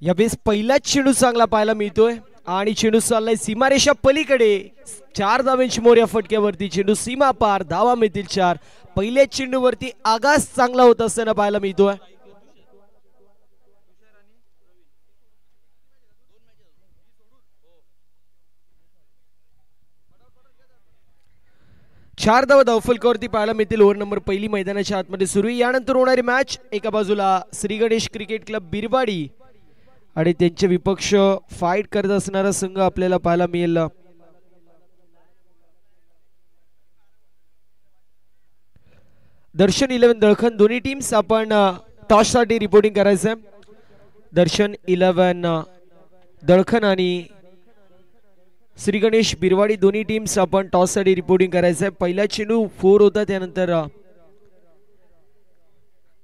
यावेळेस पहिलाच चेंडू चांगला पाहायला मिळतोय आणि चेंडू चाललाय सीमारेषा पलीकडे 4 धावांची मोर या फटक्यावरती. चेंडू सीमा पार, धावा मिळतील 4. पहिल्याच चेंडूवरती आगास चांगला होत असताना पाहायला मिळतोय. चार धावा धावफलकावरती पाहायला मिळतील. ओव्हर नंबर पहिली मैदानाच्या आतमध्ये सुरू आहे. यानंतर होणारी मॅच एका बाजूला श्री गणेश क्रिकेट क्लब बिरवाडी आणि त्यांचे विपक्ष फाईट करत असणारा संघ आपल्याला पाहायला मिळेल. दर्शन 11 दळखन. दोन्ही टीम्स आपण टॉस साठी रिपोर्टिंग करायचंय. दर्शन 11 दळखन आणि श्री गणेश बिरवाडी दोन्ही टीम्स आपण टॉस साठी रिपोर्टिंग करायचंय. पहिला चेंडू 4 होता, त्यानंतर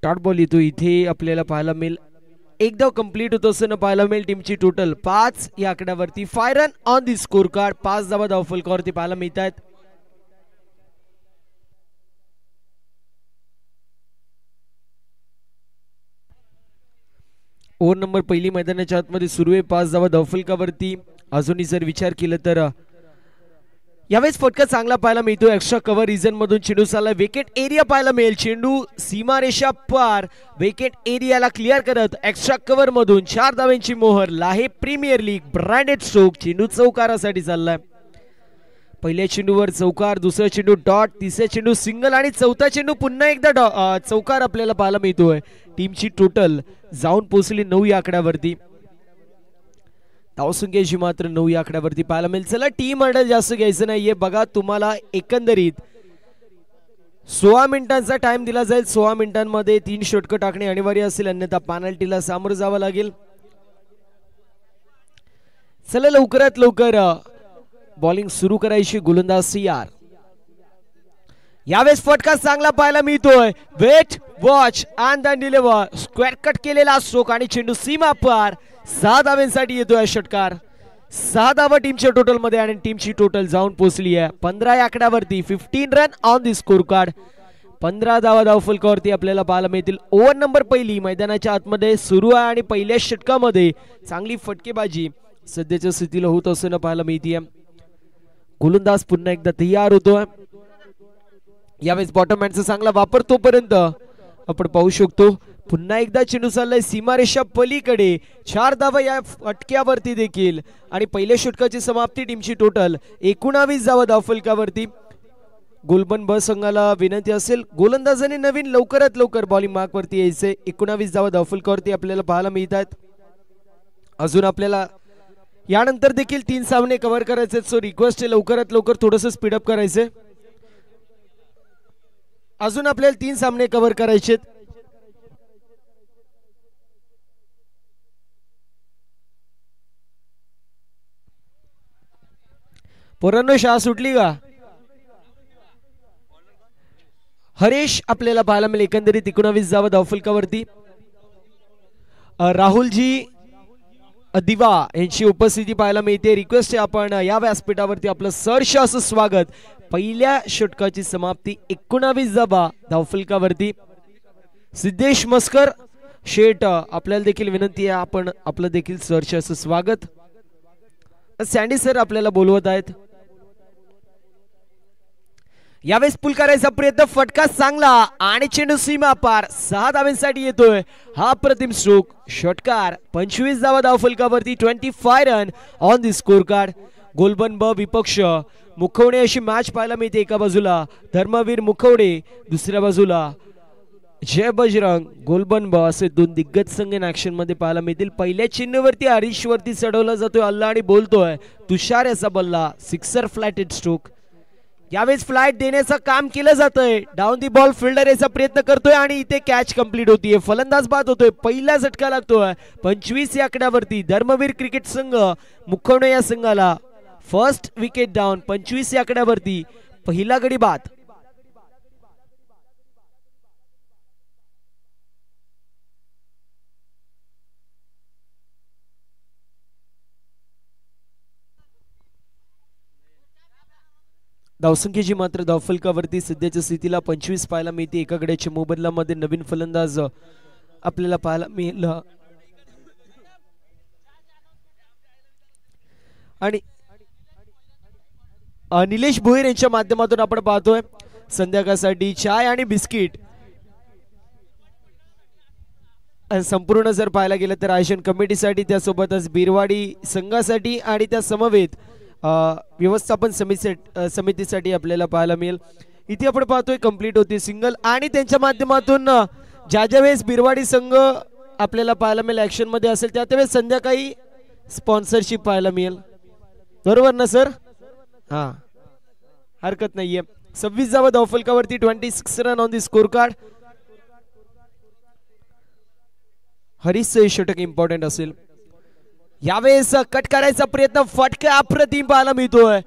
डॉट बॉल येतो. इथे आपल्याला पाहायला मिळेल एक धाव कंप्लीट होत असताना पाहायला मिळेल. टीमची टोटल 5 या आकड्यावरती. 5 run on the score card. 5 धावा धावफलकावरती पाहायला मिळतात. ओव्हर नंबर पहिली मैदानाच्या आतमध्ये सुरू आहे. 5 धावा धावफलकावरती. अजूनही जर विचार केला तर यावेळेस फटका चांगला पाहायला मिळतो. एक्स्ट्रा कव्हर रिजन मधून चेंडू चालला. विकेट एरिया पाहायला मिळेल. चेंडू सीमारेषा पार विकेट एरियाला क्लिअर करत एक्स्ट्रा कव्हर मधून 4 धावांची मोहर. लाहे प्रीमियर लीग ब्रँडेड स्ट्रोक. चेंडू चौकारासाठी चाललाय. पहिल्या चेंडूवर चौकार, दुसरा चेंडू डॉट, तिसरा चेंडू सिंगल आणि चौथा चेंडू पुन्हा एकदा चौकार आपल्याला पाहायला मिळतोय. टीमची टोटल जाऊन पोहोचली 9 या आकड्यावरती. धावसंख्येची मात्र 9 या आकड्यावरती पाहायला मिळेल. चला टीम हँडल जास्त घ्यायचं नाहीये. बघा तुम्हाला एकंदरीत 16 मिनिटांचा टाइम दिला जाईल. 16 मिनिटांमध्ये 3 षटकं टाकणे अनिवार्य असेल, अन्यथा पेनल्टीला सामोरं जावं लागेल. चला लवकरात लवकर बॉलिंग सुरू करायची. गोलंदाज सियार. यावेळेस फटका चांगला पाहायला मिळतोय. Wait watch and the deliver. Square cut केलेला स्ट्रोक आणि चेंडू सीमा पार. 6 धावांसाठी येतोय षटकार. 6 धावा टीमच्या टोटल मध्ये आणि टीमची टोटल जाऊन पोहोचली आहे 15 या आकड्यावरती. 15 run on the score card. 15 धावा धावफलकावरती आपल्याला पाहायला मिळतील. ओव्हर नंबर पहिली मैदानाच्या आतमध्ये सुरू आहे आणि पहिल्या षटकामध्ये चांगली फटकेबाजी सध्याच्या स्थितीला होत असताना पाहायला मिळते. गोलंदाज पुन्हा एकदा तयार होतोय. यावेळेस बॉटमहँडचा चांगला वापर तोपर्यंत आपण पाहू शकतो. पुन्हा एकदा चेंडू चाललाय सीमारेषा पलीकडे. 4 धावा या फटक्यावरती देखील आणि पहिल्या षटकाची समाप्ती. टीमची टोटल 19 धावा धावफलकावरती. गोलबन ब संघाला विनंती असेल गोलंदाजाने नवीन लवकरात लवकर बॉलिंग मार्क वरती यायचे. 19 धावा धावफलकावरती आपल्याला पाहायला मिळतात. अजून आपल्याला यानंतर देखील 3 सामने कव्हर करायचे. सो रिक्वेस्ट आहे लवकरात लवकर थोडंसं स्पीडअप करायचे. अजून आपल्याला 3 सामने कव्हर करायचे. पोरांनो शाळा सुटली का? हरेश आपल्याला पाहायला मिळेल एकंदरीत 19 धावा धावफलकावरती. राहुलजी दिवा यांची उपस्थिती पाहायला मिळते. रिक्वेस्ट आहे आपण या व्यासपीठावरती आपलं सहर्ष असं स्वागत. पहिल्या षटकाची समाप्ती 19 धावा धावफलकावरती. सिद्धेश मस्कर शेट आपल्याला देखील विनंती आहे आपण आपलं देखील सहर्ष असं स्वागत. सँडी सर आपल्याला बोलवत आहेत. यावेळेस पुल करायचा प्रयत्न. फटका चांगला आणि चेंडू सीमा पार. 6 धावांसाठी येतोय हा प्रतिम स्ट्रोक. षटकार 25 धावा धावफलकावरती. 25 run on the scorecard. गोलबन ब विपक्ष मुखवणे अशी मॅच पाहायला मिळते. एका बाजूला धर्मवीर मुखवडे, दुसऱ्या बाजूला जय बजरंग गोलबन ब असे 2 दिग्गज संघ ऍक्शन मध्ये पाहायला मिळतील. पहिल्या चिन्हवरती हरीश वरती चढवला जातोय अल्ला आणि बोलतोय तुषार याचा बल्ला. Sixer flatted stroke. यावेळेस फ्लाइट देण्याचं काम केलं जातंय. डाऊन दी बॉल फिल्डर याचा प्रयत्न करतोय आणि इथे कॅच कंप्लीट होतीये. फलंदाज बाद होतोय. पहिला झटका लागतोय 25 या आकड्यावरती. धर्मवीर क्रिकेट संघ मुखवणे या संघाला फर्स्ट विकेट डाऊन. 25 या आकड्यावरती पहिला गडी बाद. धावसंख्येची मात्र धावफलकावरती सध्याच्या स्थितीला 25 पाहायला मिळते. एका गड्याच्या मोबदल्यामध्ये नवीन फलंदाज आपल्याला पाहायला मिळेल. आणि निलेश भोईर यांच्या माध्यमातून आपण पाहतोय संध्याकाळसाठी चाय आणि बिस्किट. संपूर्ण जर पाहायला गेलं तर आयोजन कमिटीसाठी, त्यासोबतच बिरवाडी संघासाठी आणि त्या समवेत व्यवस्थापन समितीसाठी आपल्याला पाहायला मिळेल. इथे आपण पाहतोय कंप्लीट होती सिंगल आणि त्यांच्या माध्यमातून ज्या वेळेस बिरवाडी संघ आपल्याला पाहायला मिळेल ऍक्शन मध्ये असेल त्यावेळेस संध्याकाळी स्पॉन्सरशिप पाहायला मिळेल. बरोबर ना सर? हा, हरकत नाहीये. 26 धावा धावफलकावरती, 26 run on the scorecard. हरीशचं षटक इम्पॉर्टंट असेल. यावेळेस कट करायचा प्रयत्न, फटका अप्रतिम पाहायला मिळतोय.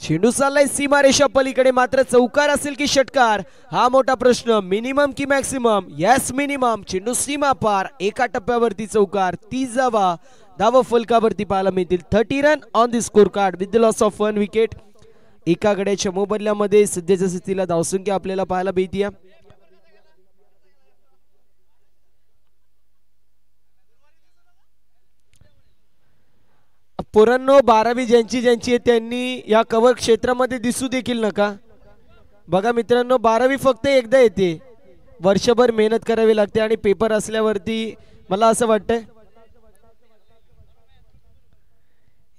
चेंडू चाललाय सीमारेषा पलीकडे, मात्र चौकार असेल की षटकार हा मोठा प्रश्न. मिनिमम की मॅक्सिमम? Yes minimum. चेंडू सीमा पार, एका टप्प्यावरती चौकार. 30 धावा धाव फलकावरती पाहायला मिळतील. 30 run on the score card with the loss of 1 wicket. एका गड्याच्या मोबदल्यामध्ये सध्याच्या स्थितीला धावसंख्या आपल्याला पाहायला मिळते. पोरांनो, 12वी ज्यांची आहे त्यांनी या कव्हर क्षेत्रामध्ये दिसू देखील नका. बघा मित्रांनो, 12वी फक्त एकदा येते, वर्षभर मेहनत करावी लागते आणि पेपर असल्यावरती मला असं वाटतंय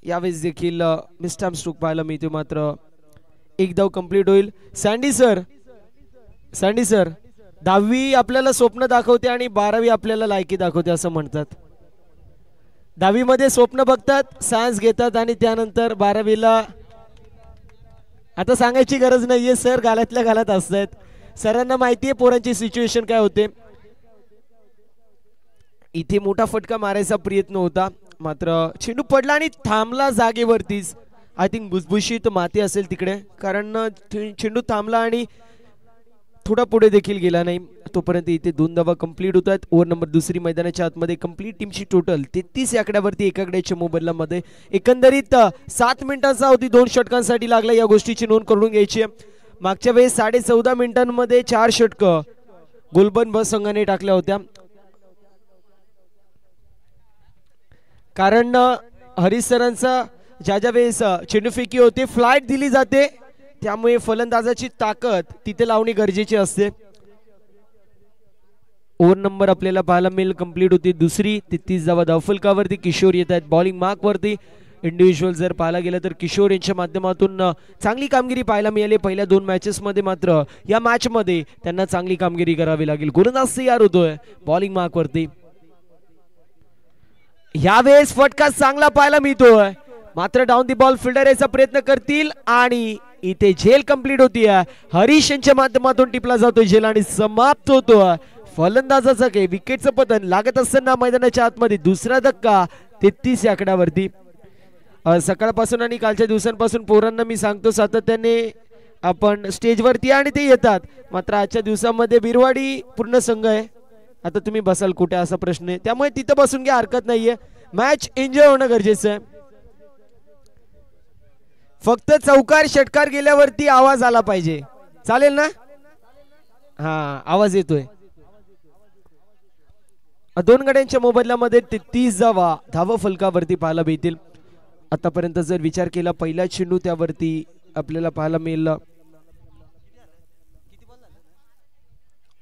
यावेळेस देखील मिस्टाम स्ट्रोक पाहायला मिळतो. मात्र एक धाव कंप्लीट होईल. सँडी सर 10वी आपल्याला स्वप्न दाखवते आणि 12वी आपल्याला लायकी दाखवते असं म्हणतात. 10वी मध्ये स्वप्न बघतात, सायन्स घेतात आणि त्यानंतर 12वीला आता सांगायची गरज नाहीये, सर गालातल्या गालात असतात. सरांना माहितीये पोरांची सिच्युएशन काय होते. इथे मोठा फटका मारायचा प्रयत्न होता, मात्र चेंडू पडला आणि थांबला जागेवरतीच. आय थिंक भुसभुशीत माती असेल तिकडे, कारण चेंडू थांबला आणि थोडा पुढे देखील गेला नाही. तोपर्यंत इथे 2 धावा कंप्लीट होतात. ओव्हर नंबर दुसरी मैदानाच्या आतमध्ये कंप्लीट टीमची टोटल 33 आकड्यावरती, एका आकड्याच्या मोबदल्यामध्ये. एकंदरीत 7 मिनिटांचा अवधी 2 षटकांसाठी लागला. या गोष्टीची नोंद करून घ्यायची आहे. मागच्या वेळेस 14.5 मिनिटांमध्ये 4 षटकं गुलबन ब संघाने टाकल्या होत्या. कारण हरीश सरांचा ज्या वेळेस चेंडूफेकी होते, फ्लाईट दिली जाते, त्यामुळे फलंदाजाची ताकद तिथे लावणी गरजेची असते. ओव्हर नंबर आपल्याला पाहायला मिळेल कंप्लीट होती दुसरी. 33 धावा धावफलकावरती. किशोर येत आहेत बॉलिंग मार्क वरती. इंडिव्हिज्युअल जर पाहायला गेलं तर किशोर यांच्या माध्यमातून चांगली कामगिरी पाहायला मिळाली. पहिल्या 2 मॅचेस मध्ये, मात्र या मॅच मध्ये त्यांना चांगली कामगिरी करावी लागेल. गोलंदाज तयार होतोय बॉलिंग मार्क वरती. यावेळेस फटका चांगला पाहायला मिळतोय, मात्र डाऊन दी बॉल फिल्डर याचा प्रयत्न करतील आणि इथे झेल कंप्लीट होती. हरीश यांच्या माध्यमातून टिपला जातोय झेल आणि समाप्त होतो. फलंदाजाचा काही विकेटचं पतन लागत असताना मैदानाच्या आतमध्ये दुसरा धक्का 33 आकड्यावरती. सकाळपासून आणि कालच्या दिवसांपासून पोरांना मी सांगतो सातत्याने आपण स्टेजवरती आणि ते येतात, मात्र आजच्या दिवसामध्ये बिरवाडी पूर्ण संघ आहे. आता तुम्ही बसाल कुठे असा प्रश्न आहे, त्यामुळे तिथं बसून घ्या, हरकत नाहीये. मॅच एन्जॉय होणं गरजेचं आहे. फक्त चौकार षटकार गेल्यावरती आवाज आला पाहिजे, चालेल ना? हा, आवाज येतोय. 2 गड्यांच्या मोबदल्यामध्ये 33 धावा धाव फलकावरती पाहायला मिळतील. आतापर्यंत जर विचार केला, पहिला चेंडू त्यावरती आपल्याला पाहायला मिळेल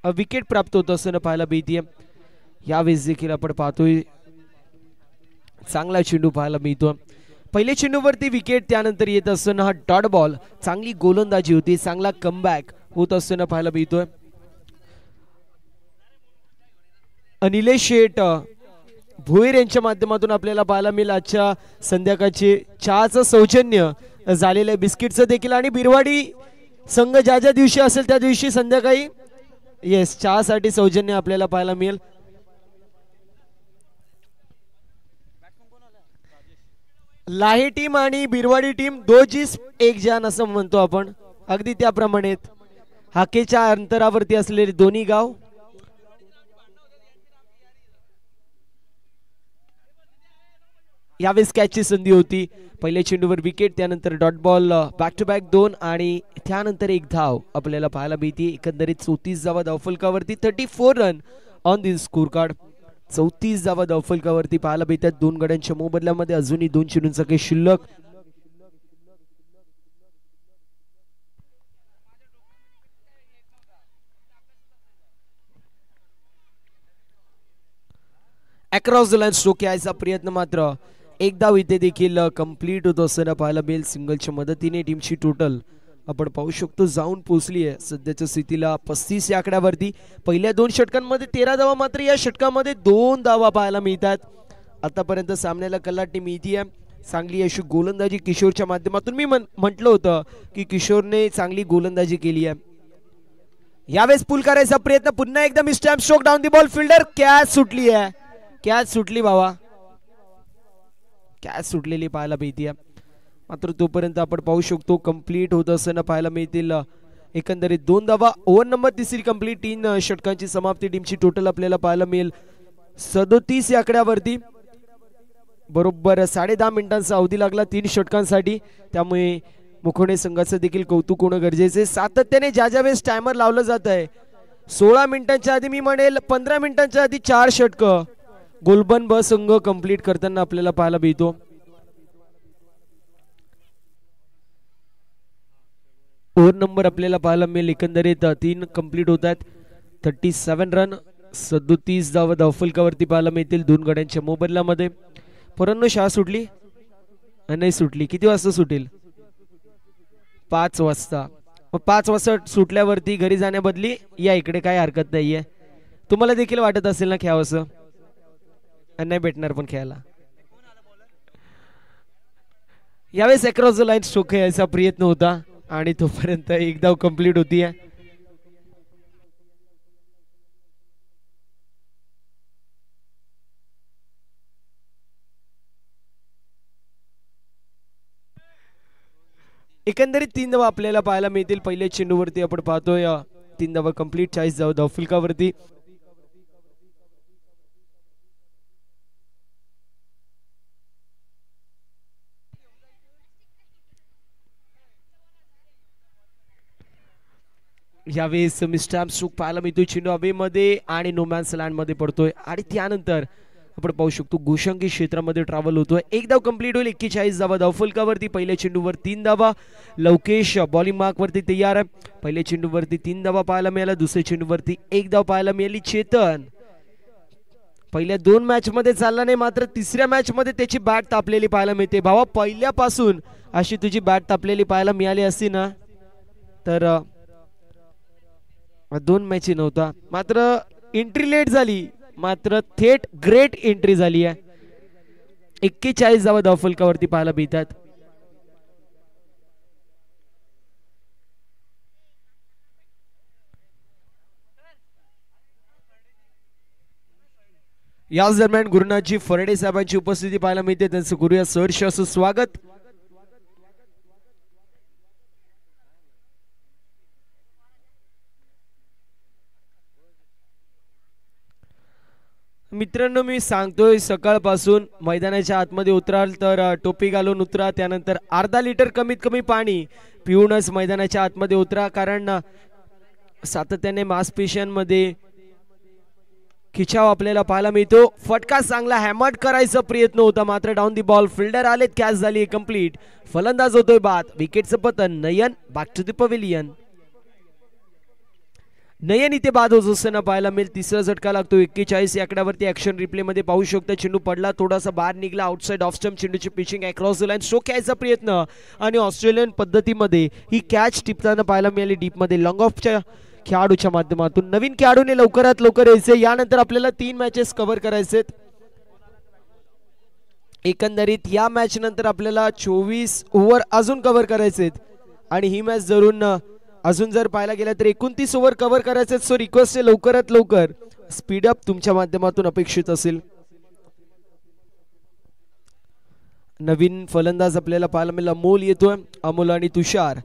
विकेट प्राप्त होत असताना पाहायला मिळते. यावेळेस देखील आपण पाहतोय चांगला चेंडू पाहायला मिळतो. पहिल्या चेंडूवरती विकेट, त्यानंतर येत असताना हा डॉट बॉल. चांगली गोलंदाजी होती, चांगला कमबॅक होत असताना पाहायला मिळतोय. निलेश शेठ भोईर यांच्या माध्यमातून आपल्याला पाहायला मिळेल आजच्या संध्याकाळचे चहाचं सौजन्य झालेलं आहे, बिस्किटचं देखील. आणि बिरवाडी संघ ज्या दिवशी असेल त्या दिवशी संध्याकाळी येस चहासाठी सौजन्य आपल्याला पाहायला मिळेल. लाही टीम आणि बिरवाडी टीम 2 जीस 1 जान असं म्हणतो आपण, अगदी त्याप्रमाणे हाकेच्या अंतरावरती असलेले दोन्ही गाव. यावेळेस कॅचची संधी होती. पहिल्या चेंडूवर विकेट, त्यानंतर dot ball, back to back 2 आणि त्यानंतर 1 धाव आपल्याला पाहायला मिळते. एकंदरीत 34 धावा धावफलकावरती, 34 run on the score card. 34 धावा धावफलकावरती पाहायला मिळतात. 2 गड्यांच्या मोबदल्यामध्ये अजूनही 2 चेंडूंचा काही शिल्लक. अक्रॉस द लाईन स्ट्रोक यायचा प्रयत्न मात्र एक धाव इथे देखील कंप्लीट होत असताना पाहायला मिळेल. सिंगलच्या मदतीने टीमची टोटल आपण पाहू शकतो जाऊन पोहोचली आहे सध्याच्या स्थितीला 35 या आकड्यावरती. पहिल्या 2 षटकांमध्ये 13 धावा, मात्र या षटकामध्ये 2 धावा पाहायला मिळतात. आतापर्यंत सामन्याला कलाटणी मिळतीये. चांगली अशी गोलंदाजी किशोरच्या माध्यमातून. मी म्हटलं होतं की किशोरने चांगली गोलंदाजी केली आहे. यावेळेस पुल करायचा प्रयत्न, पुन्हा एकदा mistimed stroke down the ball. Fielder catch सुटली आहे, कॅच सुटली बाबा, कॅच सुटलेली पाहायला मिळते. मात्र तोपर्यंत आपण पाहू शकतो कंप्लीट होत असताना पाहायला मिळतील एकंदरीत 2 धावा. ओव्हर नंबर तिसरी कंप्लीट. 3 षटकांची समाप्ती. टीमची टोटल आपल्याला पाहायला मिळेल 37 या आकड्यावरती. बरोबर 10.5 मिनिटांचा अवधी लागला 3 षटकांसाठी. त्यामुळे मुखोणे संघाचं देखील कौतुक होणं गरजेचं आहे. सातत्याने ज्या ज्या वेळेस टायमर लावलं जात आहे 16 मिनिटांच्या आधी, मी म्हणेल 15 मिनिटांच्या आधी 4 षटकं गोलबन ब संघ कंप्लीट करताना आपल्याला पाहायला मिळतो. ओव्हर नंबर आपल्याला पाहायला मिळेल एकंदरीत 3 कंप्लीट होत आहेत. 37 रन, 37 धावा धावफलकावरती पाहायला मिळतील 2 गड्यांच्या मोबदल्यामध्ये. परंतु शाळा सुटली नाही सुटली. किती वाजता सुटेल? 5 वाजता. मग 5 वाजता सुटल्यावरती घरी जाण्याबदली या इकडे काय हरकत नाहीये. तुम्हाला देखील वाटत असेल ना खेळावंसं, नाही भेटणार पण खेळायला. यावेळेस अक्रॉस द लाईन स्ट्रोक यायचा प्रयत्न होता आणि तोपर्यंत एक धाव कंप्लीट होतीये. एकंदरीत 3 धावा आपल्याला पाहायला मिळतील. पहिल्या चेंडूवरती आपण पाहतोय 3 धावा कंप्लीट, 40 धावा धावफलकावरती. यावेळेस मिस्टॅम्प स्ट्रोक पाहायला मिळतोय. चेंडू हवेमध्ये आणि नोमॅन्स लँड मध्ये पडतोय आणि त्यानंतर आपण पाहू शकतो गोशंगी क्षेत्रामध्ये ट्रॅव्हल होतोय. एक धाव कंप्लीट होईल. 41 धावा धावफलकावरती. पहिल्या चेंडूवर 3 धावा. लवकेश बॉलिंग मार्क वरती तयार आहे. पहिल्या चेंडूवरती 3 धावा पाहायला मिळाल्या. दुसऱ्या चेंडूवरती 1 धाव पाहायला मिळाली. चेतन पहिल्या 2 मॅच मध्ये चालला नाही, मात्र तिसऱ्या मॅच मध्ये त्याची बॅट तापलेली पाहायला मिळते. भावा पहिल्यापासून अशी तुझी बॅट तापलेली पाहायला मिळाली असती ना तर 2 मॅची नव्हता. मात्र एंट्री लेट झाली, मात्र थेट ग्रेट एंट्री झाली आहे. 41 धावा धावफलकावरती पाहायला मिळतात. याच दरम्यान गुरुनाथजी फरडे साहेबांची उपस्थिती पाहायला मिळते. त्यांचं करूया सहर्ष असं स्वागत. मित्रांनो, मी सांगतोय सकाळपासून मैदानाच्या आतमध्ये उतराल तर टोपी घालून उतरा. त्यानंतर अर्धा लिटर कमीत कमी पाणी पिऊनच मैदानाच्या आतमध्ये उतरा, कारण सातत्याने मांसपेशियांमध्ये खिचाव आपल्याला पाहायला मिळतो. फटका चांगला हॅमर्ड करायचा प्रयत्न होता, मात्र डाऊन दी बॉल. फिल्डर आलेत, कॅच झाली कंप्लीट. फलंदाज होतोय बाद. विकेटचं पतन. नयन बॅक टू द पवेलियन. नयन इथे बाद होत असताना पाहायला मिळेल. तिसरा झटका लागतो. 41 या आकड्यावरती. ऍक्शन रिप्ले मध्ये पाहू शकता चेंडू पडला, थोडासा बाहेर निघला. Outside off stump. चेंडूची pitching across the line stroke यायचा प्रयत्न आणि ऑस्ट्रेलियन पद्धतीमध्ये ही कॅच टिपताना पाहायला मिळाली डीप मध्ये. लॉंग ऑफच्या खेळाडूच्या माध्यमातून. नवीन खेळाडूने लवकरात लवकर यायचे. यानंतर आपल्याला 3 मॅचेस कव्हर करायचे. एकंदरीत या मॅच नंतर आपल्याला 24 ओव्हर अजून कव्हर करायचे आणि ही मॅच धरून अजून जर पाहायला गेलं तर 29 ओव्हर कव्हर करायचे. सो रिक्वेस्ट आहे लवकरात लवकर स्पीड अप तुमच्या माध्यमातून अपेक्षित असेल. नवीन फलंदाज आपल्याला पाहायला मिळाला. अमोल येतोय. अमोल आणि तुषार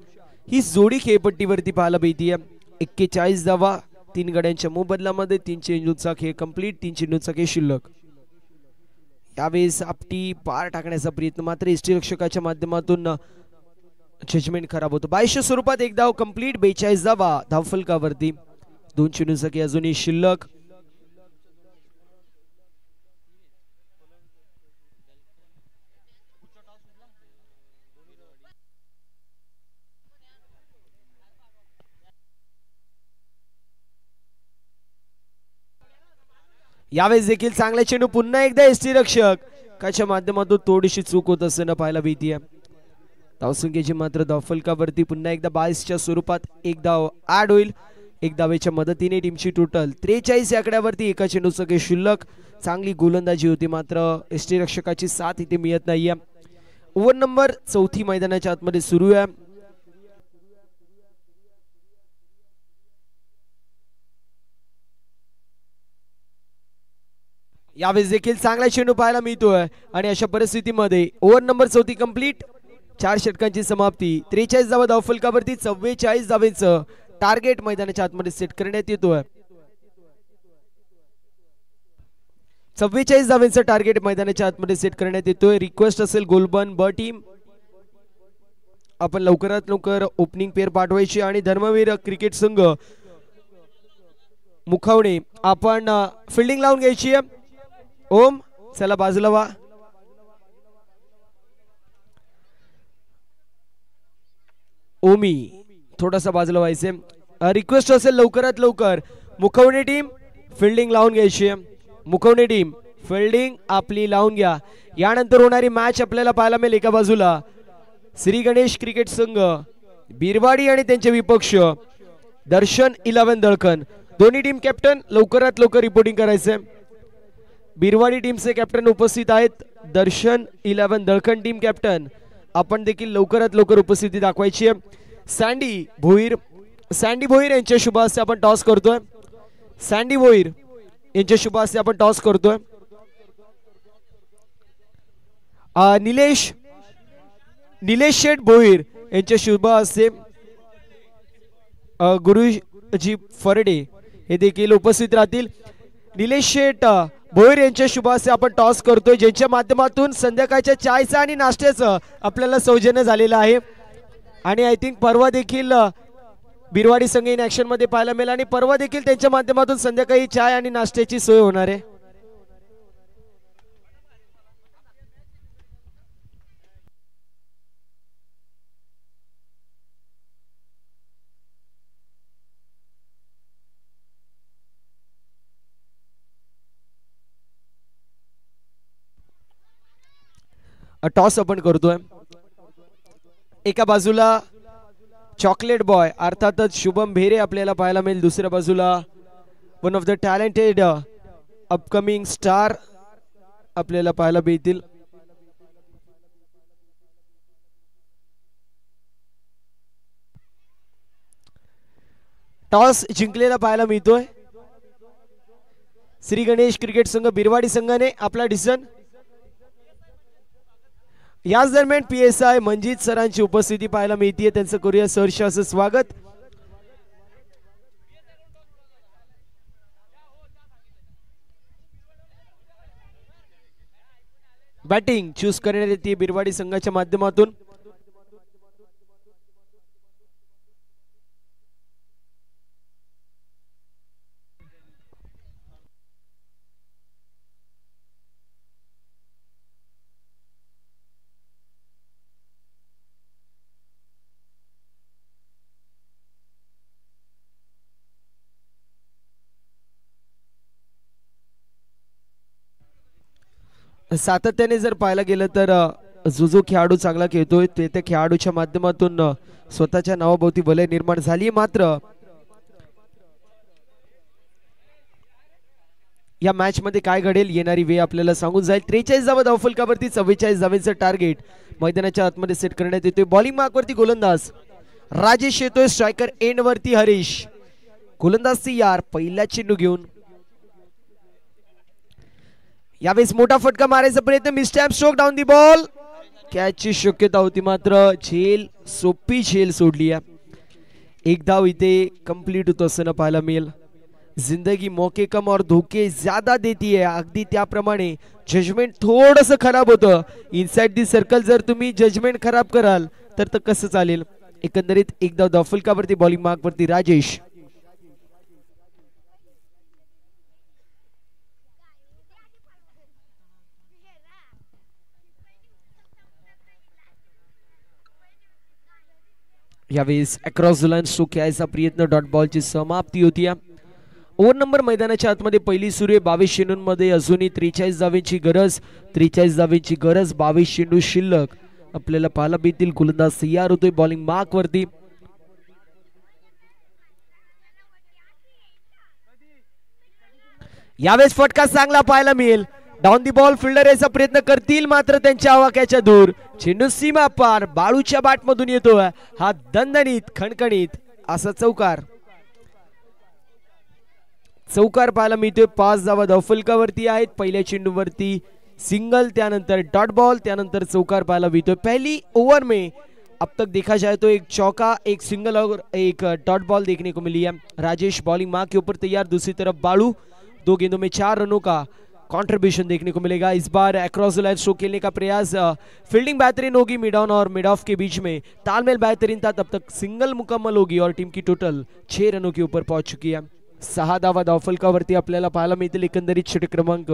ही जोडी खेळपट्टीवरती पाहायला मिळतीये. 41 धावा 3 गड्यांच्या मोबदल्यामध्ये. 3 चेंडूचा खेळ कंप्लीट. 3 चेंडूचा खेळ शिल्लक. यावेळेस आपटी पार टाकण्याचा प्रयत्न, मात्र यष्टीरक्षकाच्या माध्यमातून जजमेंट खराब होतो. 22 स्वरूपात 1 धाव कंप्लीट. 42 धावा धावफलकावरती. 2 चेंडूचा खेळ अजूनही शिल्लक. यावेळेस देखील चांगला चेंडू पुन्हा एकदा एसटी रक्षकाच्या माध्यमातून थोडीशी चूक होत असताना पाहायला मिळते. धावसंख्येची मात्र धावफलकावरती पुन्हा एकदा 22च्या स्वरूपात एक धाव ऍड होईल. एक धावेच्या मदतीने टीमची टोटल 43 या आकड्यावरती. एका चेंडूचं काही शिल्लक. चांगली गोलंदाजी होती मात्र एसटी रक्षकाची साथ इथे मिळत नाहीये. ओव्हर नंबर 4 मैदानाच्या आतमध्ये सुरू आहे. यावेळेस देखील चांगला चेंडू पाहायला मिळतोय आणि अशा परिस्थितीमध्ये ओव्हर नंबर 4 कंप्लीट. 4 षटकांची समाप्ती. 43 धावा धावफलकावरती. 44 धावेचं टार्गेट मैदानाच्या आतमध्ये सेट करण्यात येतोय. 44 धावेचं टार्गेट मैदानाच्या आतमध्ये सेट करण्यात येतोय. रिक्वेस्ट असेल गोलबन ब टीम आपण लवकरात लवकर ओपनिंग पेअर पाठवायची आणि धर्मवीर क्रिकेट संघ मुखवणे आपण फिल्डिंग लावून घ्यायची आहे. ओम चला बाजूला वा. ओमी थोडासा बाजूला व्हायचे. रिक्वेस्ट असेल लवकरात लवकर मुखवणे टीम फिल्डिंग लावून घ्यायची. मुखवणे टीम फिल्डिंग आपली लावून घ्या. यानंतर होणारी मॅच आपल्याला पाहायला मिळेल. एका बाजूला श्री गणेश क्रिकेट संघ बिरवाडी आणि त्यांचे विपक्ष दर्शन 11 दळकन. दोन्ही टीम कॅप्टन लवकरात लवकर रिपोर्टिंग करायचे. बिरवाडी टीमचे कॅप्टन उपस्थित आहेत. दर्शन 11 दळकन टीम कॅप्टन आपण देखील लवकरात लवकर उपस्थिती दाखवायची आहे. सँडी भोईर यांच्या शुभ हस्ते आपण टॉस करतोय. सँडी भोईर यांच्या शुभ हस्ते आपण टॉस करतोय. निलेश शेठ भोईर यांच्या शुभ हस्ते गुरुजी फरडे हे देखील उपस्थित राहतील. निलेश शेठ भोईर यांच्या शुभ हस्ते आपण टॉस करतोय ज्यांच्या माध्यमातून संध्याकाळच्या चायचं आणि नाश्त्याचं आपल्याला सौजन्य झालेलं आहे. आणि आय थिंक परवा देखील बिरवाडी संघ इन ऍक्शन मध्ये पाहायला मिळेल आणि परवा देखील त्यांच्या माध्यमातून संध्याकाळी चाय आणि नाश्त्याची सोय होणार आहे. टॉस आपण करतोय. एका बाजूला चॉकलेट बॉय अर्थातच शुभम भेरे आपल्याला पाहायला मिळेल. दुसऱ्या बाजूला one of the talented upcoming star आपल्याला पाहायला मिळतील. टॉस जिंकलेला पाहायला मिळतोय. श्री गणेश क्रिकेट संघ बिरवाडी संघाने आपला डिसिजन. याच दरम्यान PSI मंजित सरांची उपस्थिती पाहायला मिळते. त्यांचं करूया सहर्ष असं स्वागत. बॅटिंग चूज करण्यात येते बिरवाडी संघाच्या माध्यमातून. सातत्याने जर पाहायला गेलं तर जो खेळाडू चांगला खेळतोय ते त्या खेळाडूच्या माध्यमातून स्वतःच्या नावाभोवती वलय निर्माण झाली. मात्र या मॅच मध्ये काय घडेल येणारी वेळ आपल्याला सांगून जाईल. 43 धावा धावफलकावरती. 44 धावेचं टार्गेट मैदानाच्या आतमध्ये सेट करण्यात येतोय. बॉलिंग मार्कवरती गोलंदाज राजेश येतोय. स्ट्रायकर एंड वरती हरीश. गोलंदाज तयार पहिला चेंडू घेऊन. यावेळेस मोठा फटका मारायचा प्रयत्न. मिस्टॅप स्ट्रोक डाऊन दी बॉल. कॅचची शक्यता होती मात्र सोपी झेल सोडली. एक धाव इथे कंप्लीट होत असताना पाहायला मिळेल. जिंदगी मौके कम और धोके ज्यादा देती है. अगदी त्याप्रमाणे जजमेंट थोडंसं खराब होतं. इनसाइड दी सर्कल जर तुम्ही जजमेंट खराब कराल तर कसं चालेल. एकंदरीत एक धाव धावफलकावरती. बॉलिंग मार्कवरती राजेश. यावेळेस अक्रॉस द लाईन स्ट्रोक खेळायचा प्रयत्न. डॉट बॉलची समाप्ती होती. ओव्हर नंबर मैदानाच्या आतमध्ये पहिली सुरू आहे 22 चेंडूंमध्ये अजूनही 43 धावेची गरज. 43 धावेची गरज, 22 चेंडू शिल्लक. आपल्याला पाहायला मिळतील गोलंदाज तयार होतोय बॉलिंग मार्क वरती. यावेळेस फटका चांगला पाहायला मिळेल. डाऊन दी बॉल फिल्डर यायचा प्रयत्न करतील मात्र त्यांच्या आवाक्याच्या दूर. चेंडू सीमा पार बाळूच्या बॅट मधून येतोय. हा दणदणीत खणखणीत असा चौकार पाहायला मिळतोय. 5 धावा धावफलकावरती आहेत. पहिल्या चेंडूवरती सिंगल, त्यानंतर डॉट बॉल, त्यानंतर चौकार पाहायला मिळतोय. पहली ओवर में अब तक देखा जाए तो एक चौका, एक सिंगल और एक डॉट बॉल देखने को मिली है. राजेश बॉलिंग मार्क के ऊपर तैयार. दूसरी तरफ बालू 2 गेंदों में 4 रनों का कंट्रीब्यूशन देखने को मिलेगा. इस बार अक्रॉस द लाइन स्ट्रोक खेलने का प्रयास. फील्डिंग बेहतरीन होगी. मिड ऑन और मिड ऑफ के बीच में तालमेल बेहतरीन था. तब तक सिंगल मुकम्मल होगी और टीम की टोटल 6 रनों के ऊपर पहुंच चुकी है. 6 धावा धावफलकावरती आपल्याला पाहायला मिळतील. एकंदरीत षटक क्रमांक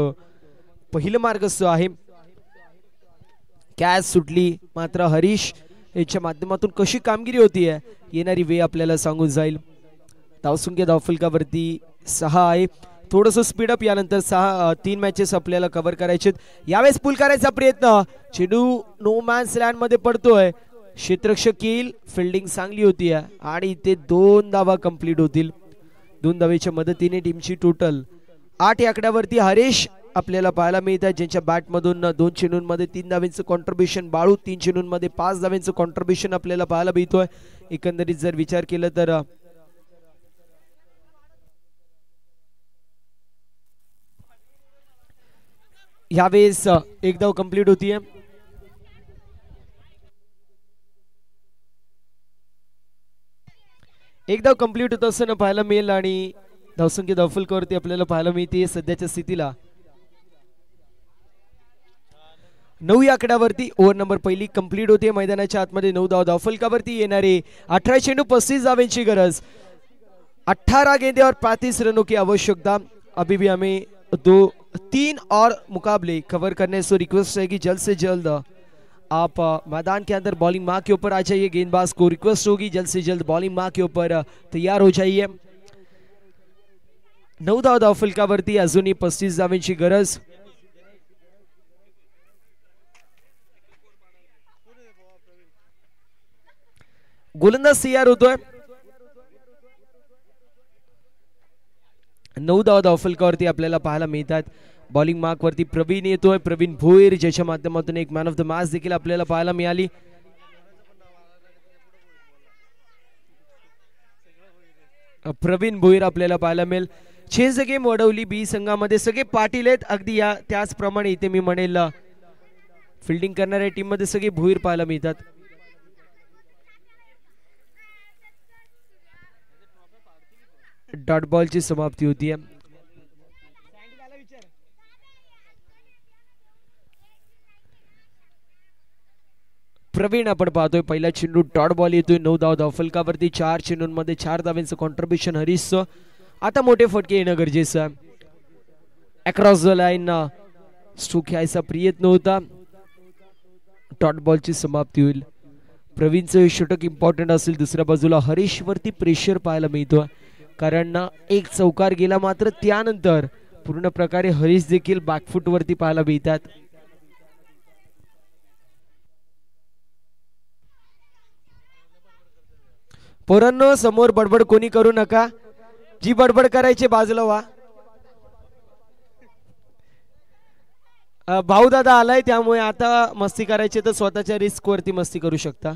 पहिलं मार्गस्थ आहे. कॅच सुटली मात्र हरीश याच्या माध्यमातून कशी कामगिरी होतीये येणारी वेळ आपल्याला सांगून जाईल. धावसंख्या धावफलकावरती 6 आहे. थोडंसं स्पीडअप यानंतर 3 मॅचेस आपल्याला कव्हर करायचे. यावेळेस पुल करायचा प्रयत्न. चेंडू नो मॅन्स लँड मध्ये पडतोय. क्षेत्ररक्षक येईल. फिल्डिंग चांगली होती आणि इथे 2 धावा कंप्लीट होतील. 2 धावेच्या मदतीने टीमची टोटल 8 या आकड्यावरती हरीश आपल्याला पाहायला मिळत आहे, ज्यांच्या बॅट मधून 2 चेंडूंमध्ये 3 धावांचं कॉन्ट्रीब्युशन. बाळू 3 चेंडूंमध्ये 5 धावांचं कॉन्ट्रीब्युशन आपल्याला पाहायला मिळतोय. एकंदरीत जर विचार केला तर यावेळेस एक धाव कंप्लीट होतीये. एक धाव कंप्लीट होत असताना पाहायला मिळेल आणि धावसंख्या धावफलकावरती आपल्याला पाहायला मिळते सध्याच्या स्थितीला 9 या आकड्यावरती. ओव्हर नंबर पहिली कंप्लीट होते. मैदानाच्या आतमध्ये 9 धाव धावफलकावरती येणारे 18 चेंडू 35 धावांची गरज. 18 गेंदे और 35 रनों की आवश्यकता. अभी भी हमें 3 और मुकाबले कवर करने से रिक्वेस्ट है कि जल्द से जल्द आप मैदान के अंदर बॉलिंग मार्क के ऊपर आ जाइए. गेंदबाज को रिक्वेस्ट होगी जल्द से जल्द बॉलिंग मार्क के ऊपर तैयार हो जाइए. 9 धाव धावफलकावरती अजूनही 35 धावांची गरज. गोलंदाज तयार होतोय. 9 धाव धावफलकावरती आपल्याला पाहायला मिळतात. बॉलिंग मार्क वरती प्रवीण येतोय. प्रवीण भोईर, ज्याच्या माध्यमातून एक मॅन ऑफ द मॅच देखील आपल्याला पाहायला मिळाली. प्रवीण भोईर आपल्याला पाहायला मिळेल. चेंज द गेम वडवली बी संघामध्ये सगळे पाटील आहेत. अगदी त्याचप्रमाणे इथे मी म्हणेल फिल्डिंग करणाऱ्या टीम मध्ये सगळे भोईर पाहायला मिळतात. डॉट बॉल ची समाप्ती होती. प्रवीण आपण पाहतोय पहिला चेंडू डॉट बॉल येतोय. 9 धाव धावफलकावरती 4 चेंडूंमध्ये 4 धावांचं कॉन्ट्रीब्युशन हरीशचं. आता मोठे फटके येणं गरजेचं आहे. अक्रॉस द लाईन स्ट्रोक घ्यायचा प्रयत्न होता. डॉट बॉलची समाप्ती होईल. प्रवीणचं षटक इम्पॉर्टंट असेल. दुसऱ्या बाजूला हरीश वरती प्रेशर पाहायला मिळतोय, कारण एक चौकार गेला मात्र त्यानंतर पूर्ण प्रकारे हरीश देखील बॅकफुट वरती पाहायला मिळतात. पोरांनो, समोर बडबड कोणी करू नका. जी बडबड करायची बाजूला व्हा. भाऊ दादा आलाय, त्यामुळे आता मस्ती करायची तर स्वतःच्या रिस्क वरती मस्ती करू शकता.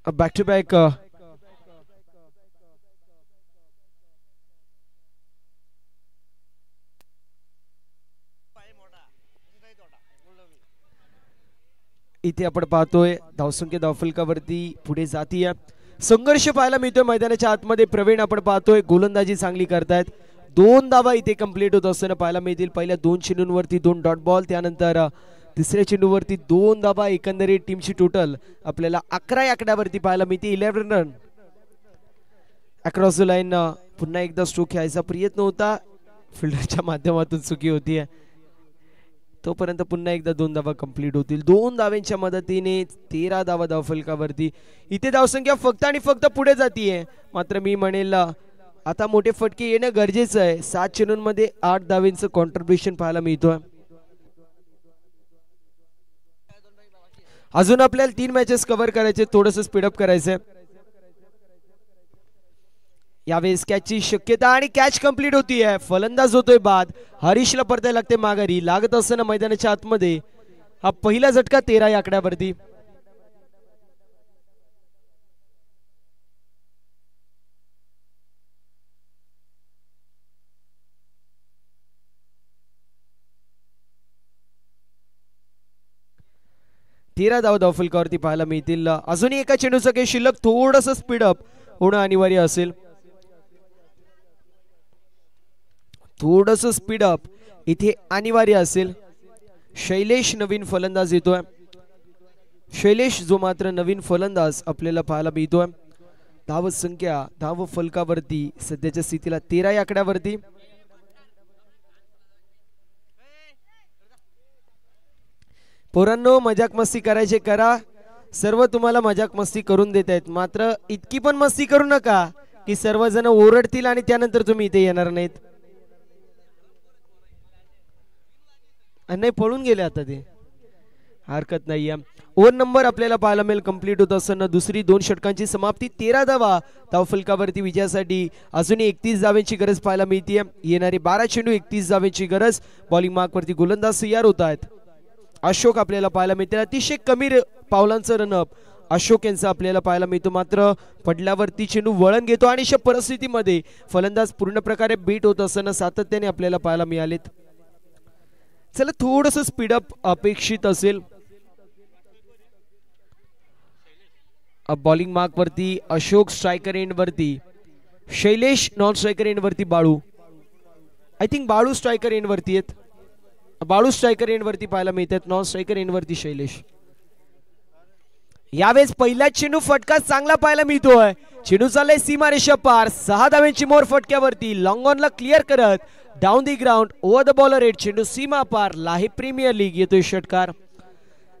बॅक टू बॅक इथे आपण पाहतोय धावसंख्या धावफलकावरती पुढे जातीय. संघर्ष पाहायला मिळतोय मैदानाच्या आतमध्ये. प्रवीण आपण पाहतोय गोलंदाजी चांगली करतायत. 2 धावा इथे कंप्लीट होत असताना पाहायला मिळतील. पहिल्या 2 चेंडूंवरती 2 डॉट बॉल, त्यानंतर तिसऱ्या चेंडूवरती 2 धावा. एकंदरीत टीमची टोटल आपल्याला 11 आकड्यावरती पाहायला मिळते. 11 रन. अक्रॉस द लाईन पुन्हा एकदा स्ट्रोक घ्यायचा प्रयत्न होता. फिल्डरच्या माध्यमातून चुकी होतीये. तोपर्यंत पुन्हा एकदा 2 धावा कंप्लीट होतील. 2 धावांच्या मदतीने 13 धावा धावफलकावरती. इथे धावसंख्या फक्त आणि फक्त पुढे जातीये. मात्र मी म्हणेल आता मोठे फटके येणं गरजेचं आहे. 7 चेंडूंमध्ये 8 धावांचं कॉन्ट्रीब्युशन पाहायला मिळतोय. अजून आपल्याला 3 मॅचेस कव्हर करायचे, थोडंसं स्पीडअप करायचंय. यावेळेस कॅचची शक्यता आणि कॅच कंप्लीट होतीये. फलंदाज होतोय बाद. हरीशला परतायला लागते माघारी. लागत असताना मैदानाच्या आतमध्ये हा पहिला झटका 13 या आकड्यावरती. तेरा धावा धावफलकावरती पाहायला मिळतील. अजूनही एका चेंडूचं काही शिल्लक, थोडंसं स्पीडअप होणं अनिवार्य असेल. थोडंसं स्पीडअप इथे अनिवार्य असेल. शैलेश नवीन फलंदाज येतोय. शैलेश जो मात्र नवीन फलंदाज आपल्याला पाहायला मिळतोय. धाव संख्या धाव फलकावरती सध्याच्या स्थितीला 13 या आकड्यावरती. पोरांनो, मजाक मस्ती करायचे करा. सर्व तुम्हाला मजाक मस्ती करून देत आहेत, मात्र इतकी पण मस्ती करू नका की सर्वजण ओरडतील आणि त्यानंतर तुम्ही इथे येणार नाहीत. नाही, पळून गेले आता ते, हरकत नाहीये. ओव्हर नंबर आपल्याला पाहायला मिळेल कंप्लीट होत असताना दुसरी 2 षटकांची समाप्ती. 13 धावा धावफलकावरती विजयासाठी अजूनही 31 धावांची गरज पाहायला मिळते. येणारे 12 चेंडू 31 धावांची गरज. बॉलिंग मार्कवरती गोलंदाज तयार होत आहेत. अशोक आपल्याला पाहायला मिळते. अतिशय कमी पावलांचं रनअप अशोक यांचा आपल्याला पाहायला मिळतो. मात्र पडल्यावरती चेंडू वळण घेतो आणि अशा परिस्थितीमध्ये फलंदाज पूर्ण प्रकारे बीट होत असताना सातत्याने आपल्याला पाहायला मिळालेत. चला, थोडंसं स्पीडअप अपेक्षित असेल. बॉलिंग मार्क वरती अशोक, स्ट्रायकर एंड वरती शैलेश, नॉन स्ट्रायकर एंड वरती Balu. I think Balu striker end वरती आहेत. बाळू स्ट्रायकर एंड वरती पाहायला मिळतात. नॉन स्ट्रायकर एंड वरती शैलेश. यावेळेस पहिला चेंडू फटका चांगला पाहायला मिळतोय. चेंडू चाललाय सीमारेषा पार. 6 धावांची मोर फटक्यावरती. लॉंग ऑनला क्लिअर करत down the ground over the bowler head. चेंडू सीमा पार. लाही प्रीमियर लीग येतोय षटकार.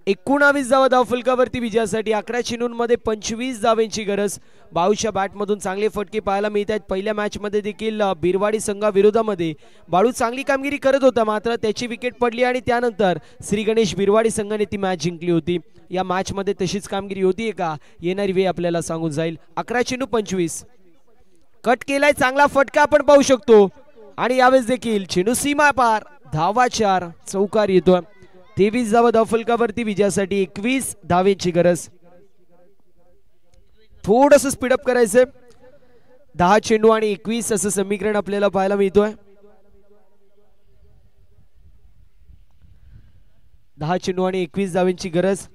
19 धावा धावफलकावरती विजयासाठी. 11 चेंडूंमध्ये 25 धावांची गरज. बाळूच्या बॅटमधून चांगले फटके पाहायला मिळत आहेत. पहिल्या मॅच मध्ये देखील बिरवाडी संघाविरोधामध्ये बाळू चांगली कामगिरी करत होता, मात्र त्याची विकेट पडली आणि त्यानंतर श्री गणेश बिरवाडी संघाने ती मॅच जिंकली होती. या मॅच मध्ये तशीच कामगिरी होतीये का, येणारी वेळ आपल्याला सांगून जाईल. 11 चेंडू 25. कट केलाय, चांगला फटका आपण पाहू शकतो. आणि यावेळेस देखील चेंडू सीमा पार. धावा 4. चौकार येतोय. 23 धावा धावफलकावरती विजयासाठी 21 धावेची गरज. थोडंसं स्पीडअप करायचंय. 10 चेंडू आणि 21 असं समीकरण आपल्याला पाहायला मिळतोय. 10 चेंडू आणि 21 धावेची गरज.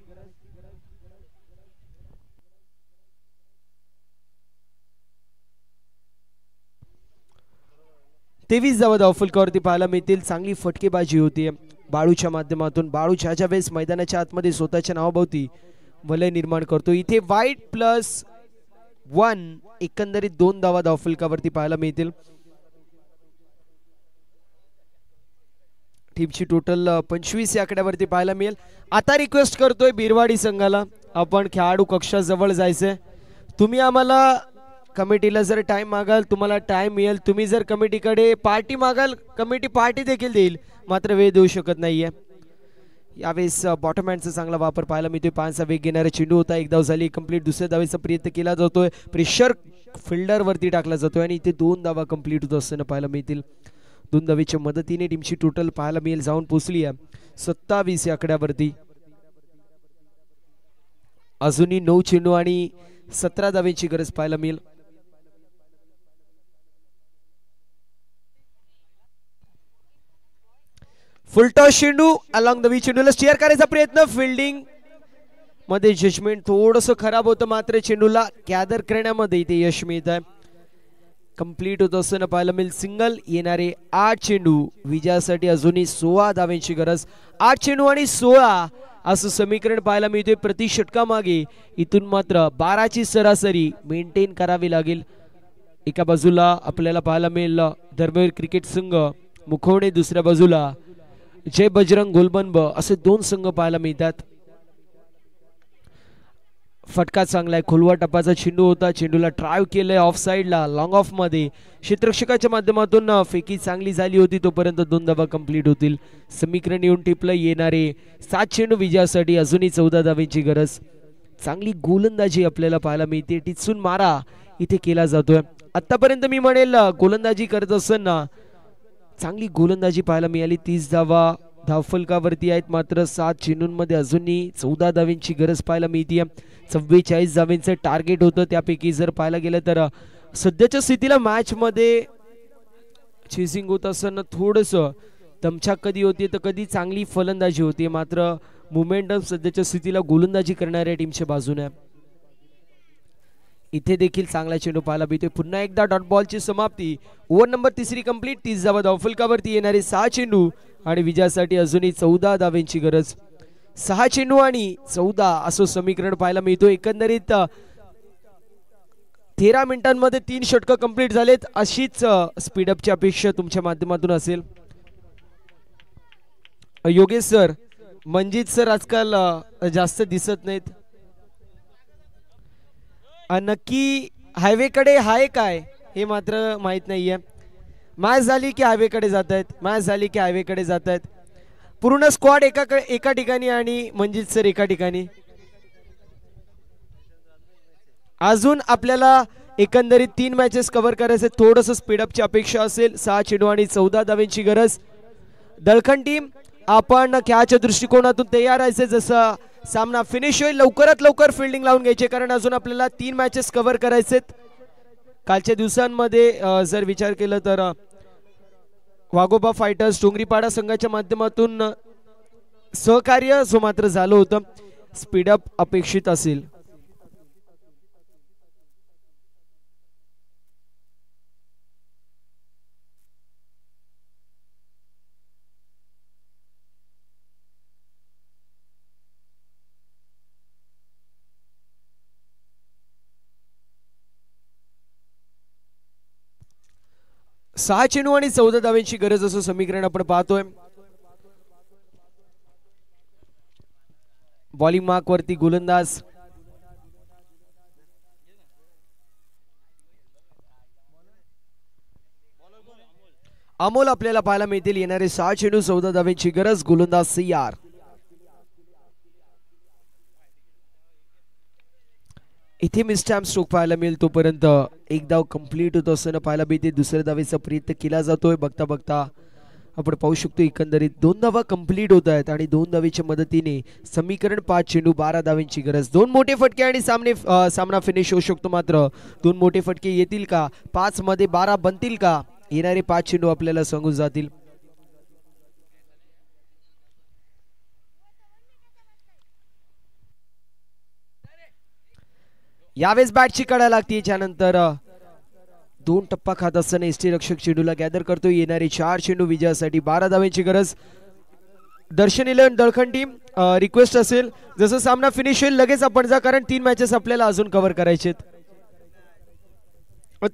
तेवीस धावा धावफलकावरती पाहायला मिळतील. चांगली फटकेबाजी होती बाळूच्या माध्यमातून. बाळू ज्या वेळेस मैदानाच्या आतमध्ये स्वतःच्या नावाभोवती वलय निर्माण करतो. इथे वाईट +1 एकंदरीत 2 धावा धावफलकावरती पाहायला मिळतील. टीमची टोटल 25 या आकड्यावरती पाहायला मिळेल. आता रिक्वेस्ट करतोय बिरवाडी संघाला, आपण खेळाडू कक्षाजवळ जायचंय. तुम्ही आम्हाला कमिटीला जर टाइम मागाल, तुम्हाला टाइम मिळेल. तुम्ही जर कमिटीकडे पार्टी मागाल, कमिटी पार्टी देखील देईल, मात्र वेळ देऊ शकत नाहीये. यावेळेस बॉटम हँडचा चांगला वापर पाहायला मिळतोय. 5चा वेग घेणारा चेंडू होता. एक धाव झाली कंप्लीट. दुसऱ्या धावेचा प्रयत्न केला जातोय. प्रेशर फिल्डर वरती टाकला जातोय आणि इथे 2 धावा कंप्लीट होत असताना पाहायला मिळतील. 2 धावेच्या मदतीने टीमची टोटल पाहायला मिळेल जाऊन पोहोचली आहे 27 या आकड्यावरती. अजूनही 9 चेंडू आणि 17 धावेची गरज पाहायला मिळेल. फुलटॉस चेंडू अलॉंग द वी. चेंडूला स्टिअर करायचा प्रयत्न. फिल्डिंग मध्ये जजमेंट थोडंसं खराब होतं, मात्र चेंडूला गॅदर करण्यामध्ये इथे यश मिळत आहे. कंप्लीट होत असताना पाहायला मिळेल सिंगल. येणारे 8 चेंडू विजयासाठी अजूनही 16 धावेची गरज. 8 चेंडू आणि 16 असं समीकरण पाहायला मिळतोय प्रति षटकामागे. इथून मात्र 12ची सरासरी मेंटेन करावी लागेल. एका बाजूला आपल्याला पाहायला मिळेल धर्मवीर क्रिकेट संघ मुखवणे, दुसऱ्या बाजूला जय बजरंग गोलबंब असे दोन संघ पाहायला मिळतात. फटका चांगला आहे, खोलवा टप्पाचा चेंडू होता, चेंडूला ड्राइव्ह केलंय ऑफ साइडला लॉंग ऑफ मध्ये. क्षेत्ररक्षकाच्या माध्यमातून फेकी चांगली झाली होती, तोपर्यंत 2 धावा कंप्लीट होतील. समीकरण येऊन टिपलं. येणारे 7 चेंडू विजयासाठी अजूनही 14 धावांची गरज. चांगली गोलंदाजी आपल्याला पाहायला मिळते, टिचून मारा इथे केला जातोय. आतापर्यंत मी म्हणेल गोलंदाजी करत असताना चांगली गोलंदाजी पाहायला मिळाली. 30 धावा धावफलकावरती आहेत, मात्र 7 चेंडूंमध्ये अजूनही 14 धावांची गरज पाहायला मिळते. 44 धावांचं टार्गेट होतं, त्यापैकी जर पाहायला गेलं तर सध्याच्या स्थितीला मॅच मध्ये चेसिंग होत असताना थोडस दमछाक कधी होती तर कधी चांगली फलंदाजी होती, मात्र मोमेंटम सध्याच्या स्थितीला गोलंदाजी करणाऱ्या टीमच्या बाजूने. इथे देखील चांगला चेंडू पाहायला मिळतोय. पुन्हा एकदा डॉट बॉलची समाप्ती. Over number 3 complete. 30 धावा धावफलकावरती. येणारे 6 चेंडू आणि विजयासाठी अजूनही 14 धावांची गरज. 6 चेंडू आणि 14 असं समीकरण पाहायला मिळतो. एकंदरीत 13 मिनिटांमध्ये 3 षटकं कंप्लीट झालेत. अशीच स्पीडअपची अपेक्षा तुमच्या माध्यमातून असेल. योगेश सर, मंजित सर आजकाल जास्त दिसत नाहीत. नक्की हायवेकडे हाय काय हे मात्र माहित नाहीये. मॅच झाली की हायवेकडे जात आहेत, मॅच झाली की हायवेकडे जात आहेत. पूर्ण स्क्वॉड एका ठिकाणी आणि मंजित सर एका ठिकाणी. अजून आपल्याला एकंदरीत 3 मॅचेस कव्हर करायचे, थोडंसं स्पीडअपची अपेक्षा असेल. 6 चेंडू आणि 14 धावांची गरज. दळखंड टीम आपण खेळाच्या दृष्टिकोनातून तयार राहायचे. जसं सामना फिनिश होईल लवकरात लवकर फिल्डिंग लावून घ्यायचे, कारण अजून आपल्याला 3 मॅचेस कव्हर करायचेत. कालच्या दिवसांमध्ये जर विचार केला तर वाघोबा फायटर्स डोंगरीपाडा संघाच्या माध्यमातून सहकार्य जो मात्र झालं होतं. स्पीडअप अपेक्षित असेल. सहा चेंडू आणि 14 धावांची गरज असं समीकरण आपण पाहतोय. बॉलिंग मार्क वरती गोलंदाज अमोल आपल्याला पाहायला मिळतील. येणारे 6 चेंडू 14 धावांची गरज. गोलंदाज सीआर. इथे मिसटॅम्प स्ट्रोक पाहायला मिळेल, तोपर्यंत एक धाव कंप्लीट होत असताना पाहायला मिळते. दुसऱ्या धावेचा प्रयत्न केला जातोय. बघता बघता आपण पाहू शकतो एकंदरीत 2 धावा कंप्लीट होत आहेत आणि 2 धावेच्या मदतीने समीकरण 5 चेंडू 12 धावांची गरज. 2 मोठे फटके आणि सामना फिनिश होऊ शकतो, मात्र 2 मोठे फटके येतील का? 5 मध्ये 12 बनतील का? येणारे 5 चेंडू आपल्याला सांगून जातील. यावेळेस बॅटची कडा लागते. त्यानंतर 2 टप्पा खात असताना एसटी रक्षक चेंडूला गॅदर करतो. येणारे 4 चेंडू विजयासाठी 12 धावांची गरज. दर्शन 11 दळखंड टीम रिक्वेस्ट असेल जसं सामना फिनिश होईल लगेच आपण जा, कारण 3 मॅचेस आपल्याला अजून कव्हर करायचे.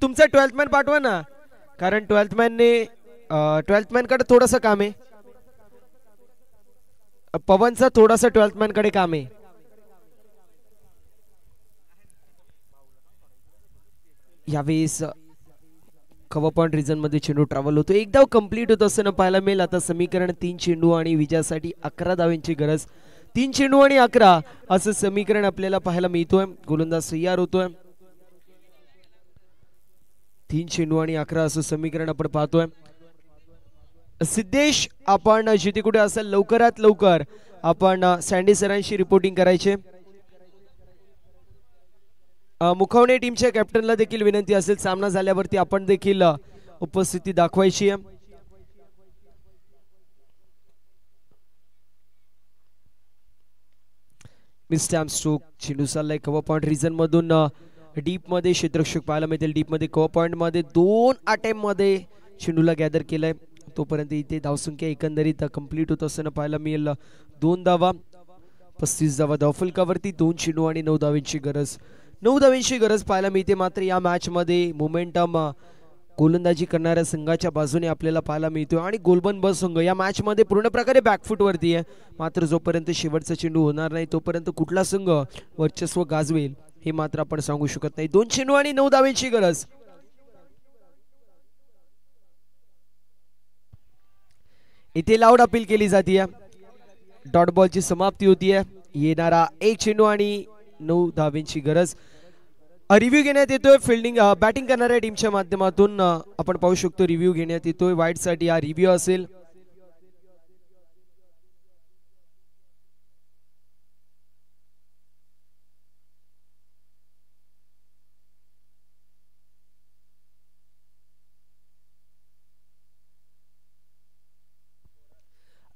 तुमचा 12th मॅन पाठवा ना, कारण 12th मॅन कडे थोडंसं काम आहे. पवनचा थोडासा 12th मॅन कडे काम आहे. यावेळेस कव्हर पॉइंट रिजन मध्ये चेंडू ट्रॅव्हल होतो. एक धाव कंप्लीट होत असताना पाहायला मिळेल. आता समीकरण 3 चेंडू आणि विजयासाठी 11 धावांची गरज. 3 चेंडू आणि 11 असं समीकरण आपल्याला पाहायला मिळतोय. गोलंदाज तयार होतोय. 3 चेंडू आणि 11 असं समीकरण आपण पाहतोय. सिद्धेश, आपण जिथे कुठे असेल लवकरात लवकर आपण सँडी सरांशी रिपोर्टिंग करायचे. मुखवणे टीमच्या कॅप्टनला देखील विनंती असेल सामना झाल्यावरती आपण देखील उपस्थिती दाखवायची आहे. मिसटॅम्प स्ट्रोक चेंडू चाललाय कव्हर पॉइंट रिजन मधून डीप मध्ये. क्षेत्ररक्षक पाहायला मिळतील. डीप मध्ये कव्हर पॉइंट मध्ये 2 अटेम्प्ट मध्ये चेंडूला गॅदर केलाय. तोपर्यंत इथे धावसंख्या एकंदरीत कंप्लीट होत असताना पाहायला मिळेल. 2 धावा 35 धावा धावफलकावरती. 2 चेंडू आणि 9 धावांची गरज. 9 धावांची गरज पाहायला मिळते. मात्र या मॅच मध्ये मोमेंटम गोलंदाजी करणाऱ्या संघाच्या बाजूने आपल्याला पाहायला मिळतोय आणि गोलबन बस संघ या मॅच मध्ये पूर्ण प्रकारे बॅकफूट वरती आहे. मात्र जोपर्यंत शेवटचा चेंडू होणार नाही तोपर्यंत कुठला संघ वर्चस्व गाजवेल हे मात्र आपण सांगू शकत नाही. 2 चेंडू आणि 9 धावांची गरज. इथे लाऊड अपील केली जाते. डॉट बॉलची समाप्ती होतीये. येणारा 1 चेंडू आणि 9 धावांची गरज. रिव्ह्यू घेण्यात येतोय फिल्डिंग बॅटिंग करणाऱ्या टीमच्या माध्यमातून. आपण पाहू शकतो रिव्ह्यू घेण्यात येतोय. वाईट साठी हा रिव्ह्यू असेल.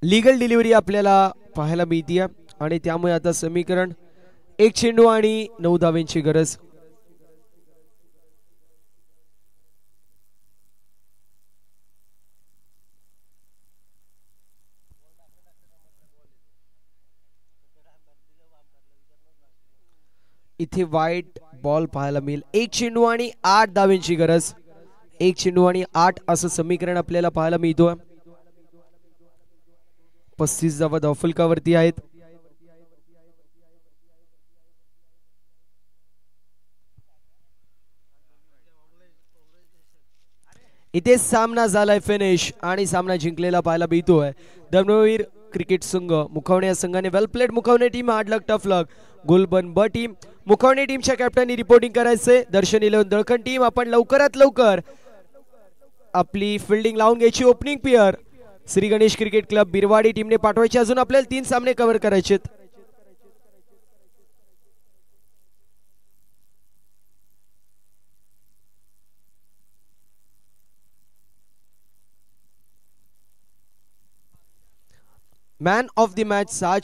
लीगल डिलिव्हरी आपल्याला पाहायला मिळते आणि त्यामुळे आता समीकरण 1 चेंडू आणि 9 धावांची गरज. इथे वाईट बॉल पाहायला मिळेल. 1 चेंडू आणि 8 धावांची गरज. 1 चेंडू आणि 8 असं समीकरण आपल्याला पाहायला मिळतोय. 35 धावा धावफलकावरती आहेत. इथे सामना झालाय फिनिश आणि सामना जिंकलेला पाहायला मिळतोय. धर्मवीर क्रिकेट संघ मुखवणे या संघाने वेल प्लेड. मुखवणे टीम हार्ड लक टफ लक. गोलबन ब टीम मुखवणे टीमच्या कॅप्टननी रिपोर्टिंग करायचे. दर्शन 11 दळखंड टीम आपण लवकरात लवकर आपली फिल्डिंग लावून घ्यायची. Opening pair Shri Ganesh cricket club Birwadi टीमने पाठवायचे. अजून आपल्याला 3 सामने कव्हर करायचे. Man of the match 6